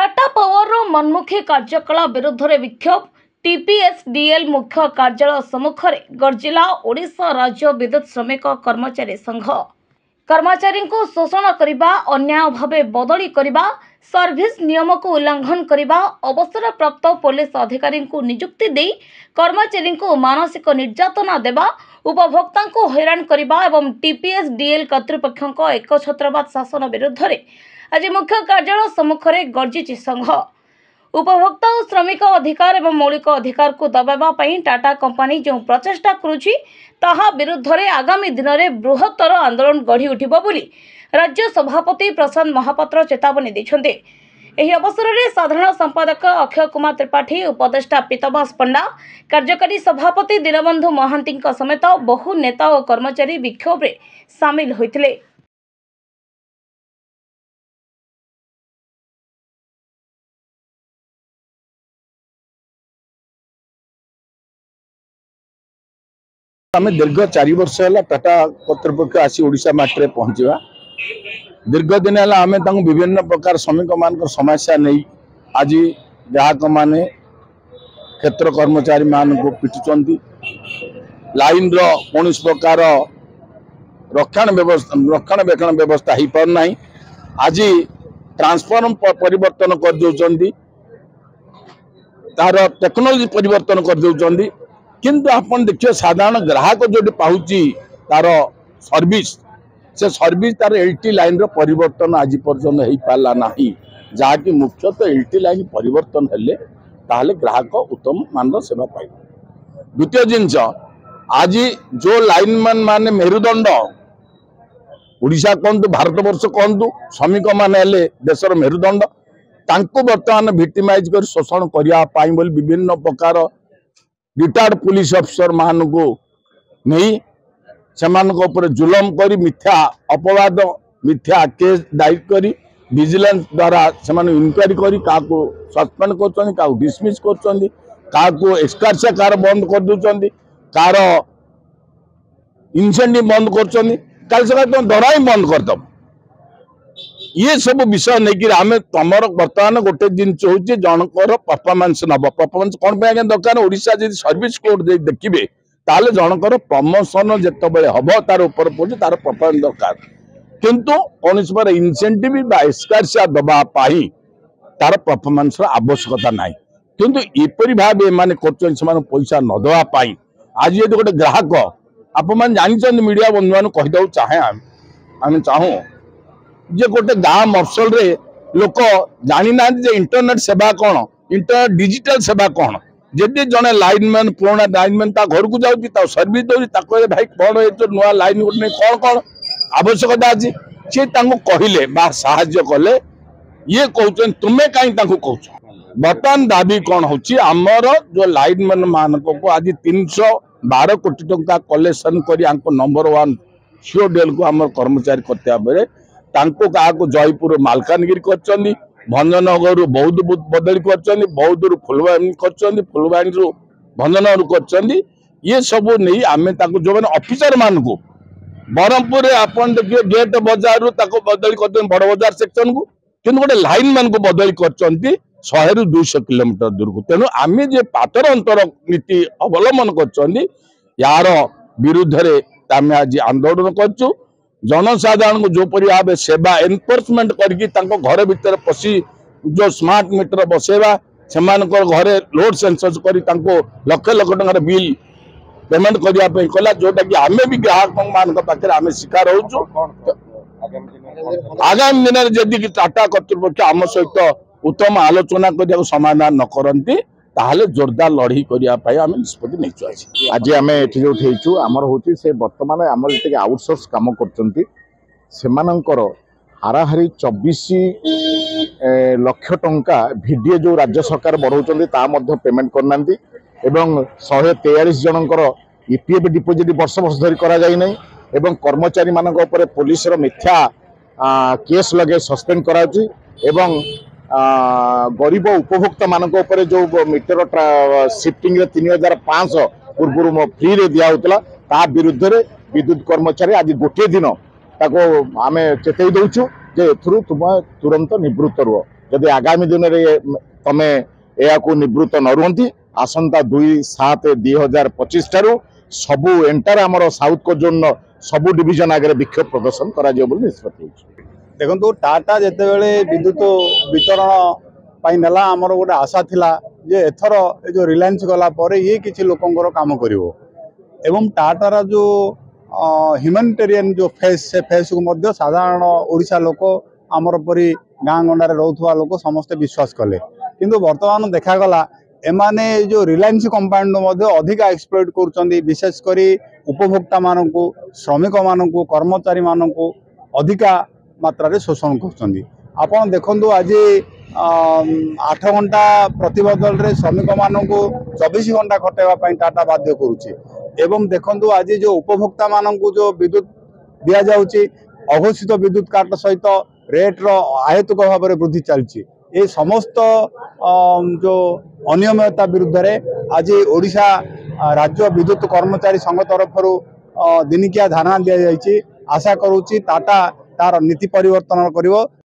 Tata power मनमुखी कार्यकला विरुद्ध रे विक्षोभ टीपीएसडीएल मुख्य कार्यालय सम्मुख में गर्जिला ओडिशा राज्य विद्युत श्रमिक कर्मचारी संघ। कर्मचारी को शोषण करने, अन्याय भावे बदली करने, सर्विस नियम को उल्लंघन करने, अवसर प्राप्त पुलिस अधिकारी को नियुक्ति दे कर्मचारी को मानसिक निर्यातना देवा, उपभोक्ता को हैरान करने एवं टीपीएसडीएल कर्तृपक्ष एक छत्रवाद शासन विरुद्ध में आज मुख्य कार्यालय सम्मुख में गर्जिची संघ। उपभोक्ता और श्रमिक अधिकार एवं मौलिक अधिकार को दबावा टाटा कंपनी जो प्रचेष्टा करुछि ताहा विरुद्ध में आगामी दिन में बृहत्तर आंदोलन गढ़ी उठिबो बोली राज्य सभापति प्रशांत महापात्र चेतावनी दैछन्ते। एही अवसर में साधारण संपादक अक्षय कुमार त्रिपाठी, उपदेष्टा पीतवास पंडा, कार्यकारी सभापति दीनबंधु महांती समेत बहु नेता और कर्मचारी विक्षोभ में सामिल होइतिले। आम दीर्घ 4 वर्ष है टाटा कर्तृपक्ष आसी ओडिशा माटी पहुंचा। दीर्घ दिन है आम विभिन्न प्रकार श्रमिक मान समस्या नहीं आज ग्राहक माने क्षेत्र कर्मचारी मान को पिटुंट लाइन कौन प्रकार रक्षणाबेक्षण व्यवस्था हो पारना। आज ट्रांसफॉर्म परिवर्तन कर दौरान तार टेक्नोलोजी परिवर्तन कर दौरान किंतु आपन देखिए साधारण ग्राहक जो पाउची तार सर्विस से सर्विस तार एलटी लाइन रो परिवर्तन आज पर्यंत हो पाला नहीं, जहाँकि मुख्यतः एलटी लाइन परिवर्तन हेले ताहले ग्राहक उत्तम मान सेवा पाइब। द्वितीय जिनस आज जो लाइनमैन माने मेरुदंड ओडिशा कहतु भारत वर्ष कहतु श्रमिक माने देशर मेरुदंड तांको वर्तमान विक्टिमाइज कर शोषण करने विभिन्न प्रकार रिटायर्ड पुलिस अफिसर मान को नहीं से जुलम कर मिथ्या अपवाद मिथ्या केस दायर कर विजिलेंस द्वारा से इनक्वारी कर सस्पेंड कर डिसमिस कर एक्सकार्सिया कार बंद कर दूसरी कार इंसेंटिव बंद कर दरा ही बंद करदब। ये सब विषय नहीं आम तुम बर्तमान गोटे जिनस हूँ जनकर परफॉर्मेंस नब परफॉर्मेंस कौन पे दरकार ओडिशा जी सर्विस कोड देखिए ताले जनकर प्रमोशन जिते हम तार ऊपर पड़े तार परफॉर्मेंस दरकार किंतु कौन इनसेंटिव एक्सकार्सिया दवाई तार परफॉर्मेंस आवश्यकता ना किंतु एपरी भाव एम कर पैसा न दवाई आज ये गोटे ग्राहक आप जानते मीडिया बंधु मान कहीदे चाहे आम चाहूँ जे गोटे गाँव मफसल रे लोक जानी ना इंटरनेट सेवा कौन इंटरनेट डिजिटल सेवा कौन जदि जड़े लाइनमैन पुराना लाइनमैन घर को जाऊँगी सर्विस दौर भाई कौन ये नुआ लाइन गोटे कौन कौन आवश्यकता अच्छी सी कहले साहाय्य कले ये कहते तुम्हें कहीं कह बर्तमान दाबी कौन होमर जो लाइनमैन मान को आज 312 कोटी टंका कलेक्शन कर नंबर 1 सीओडीएल को आम कर्मचारी करते बेले क्या जयपुर मालकानगिरी कर भंजनगर बौद्ध बदली कर बौद्ध फुलवाणी कर फुलवाणी भंजनगर कर ये सब नहीं आम जो मैंने ऑफिसर मान को ब्रह्मपुर आपन देखिए गेट बजार बदली कर बड़ बजार सेक्शन को कि गोटे लाइन मैन को बदली कर 100 ରୁ 200 किलोमीटर दूर को तेणु आम जे पातर अंतर नीति अवलंबन कर यार विरुद्ध में आज आंदोलन कर जनसाधारण को जोपरी भाव सेवा एनफोर्समेंट करके घर भितर पशि जो स्मार्ट मीटर बसेवा से घरे लोड सेंसस कर लक्ष लक्ष टंकार बिल पेमेंट करने कला जोटा कि आम भी ग्राहक मान पाखे आम शिकार हो। आगामी दिन में जदि टाटा कर्तृपक्ष आम सहित उत्तम आलोचना कर समाधान न करती ताहले जोरदार लड़ाई करने आम निष्पत्ति नहीं। आज आम ये उठेचु आमर हूँ से बर्तमान आम जी आउटसोर्स कम कर हाराहारी 24 लाख टंका वीडियो जो राज्य सरकार बढ़ाऊँ पेमेंट करना 143 जनकर ईपीएफ डिपोजिट वर्ष वर्ष धरी कर कर्मचारी मान पुलिस मिथ्या केस लगे सस्पेंड करा गरीब उपभोक्ता मान जो मीटर शिफ्टिंग 3500 पूर्व फ्री रे दिया होता ता विरुद्ध रे विद्युत कर्मचारी आज गोटे दिन ताको आमे चेतई दउछु जे एथरु तुम तुरंत निवृत्त रुह जदि आगामी दिन में तमे या निवृत्त न रुहंती आसंता 2/7/2025 ठारू सबू एंटार आमर साउथ को जोन सबू डिविजन आगे विक्षोभ प्रदर्शन करा निष्पत्ति होछि। देखो टाटा जितेबले विद्युत वितरण नेला आमर गोटे आशा थिला जे एथर जो रिलायंस गला पर ये किसी लोकंर काम करिवो एवं टाटार जो ह्यूमैनिटेरियन जो फेस से फेस को मध्य साधारण ओडिशा लोक आमर परी गाँ गंडारे रोथुवा लोक समस्ते विश्वास कले किंतु वर्तमान देखागला एमाने जो रिलायंस कंपानी अधिक एक्सप्लॉइट कर विशेषकर उपभोक्ता मानू श्रमिक मानू कर्मचारी मानू अधिका मात्रा शोषण कर देखु आज 8 घंटा प्रतिबदल रे श्रमिक मानू 24 घंटा खटेवाई टाटा बाध्य करुच्ची एवं देखु आज जो उपभोक्ता मानू जो विद्युत दि जाऊँगी अघोषित विद्युत काट सहित रेट्र आयतुक भाव में वृद्धि चलती ये समस्त जो अनियमितता विरुद्ध रे आज ओडिशा राज्य विद्युत कर्मचारी संघ तरफ दिनिकिया धारणा दि जाइए आशा करुच्ची टाटा तार नीति परिवर्तन करिवो।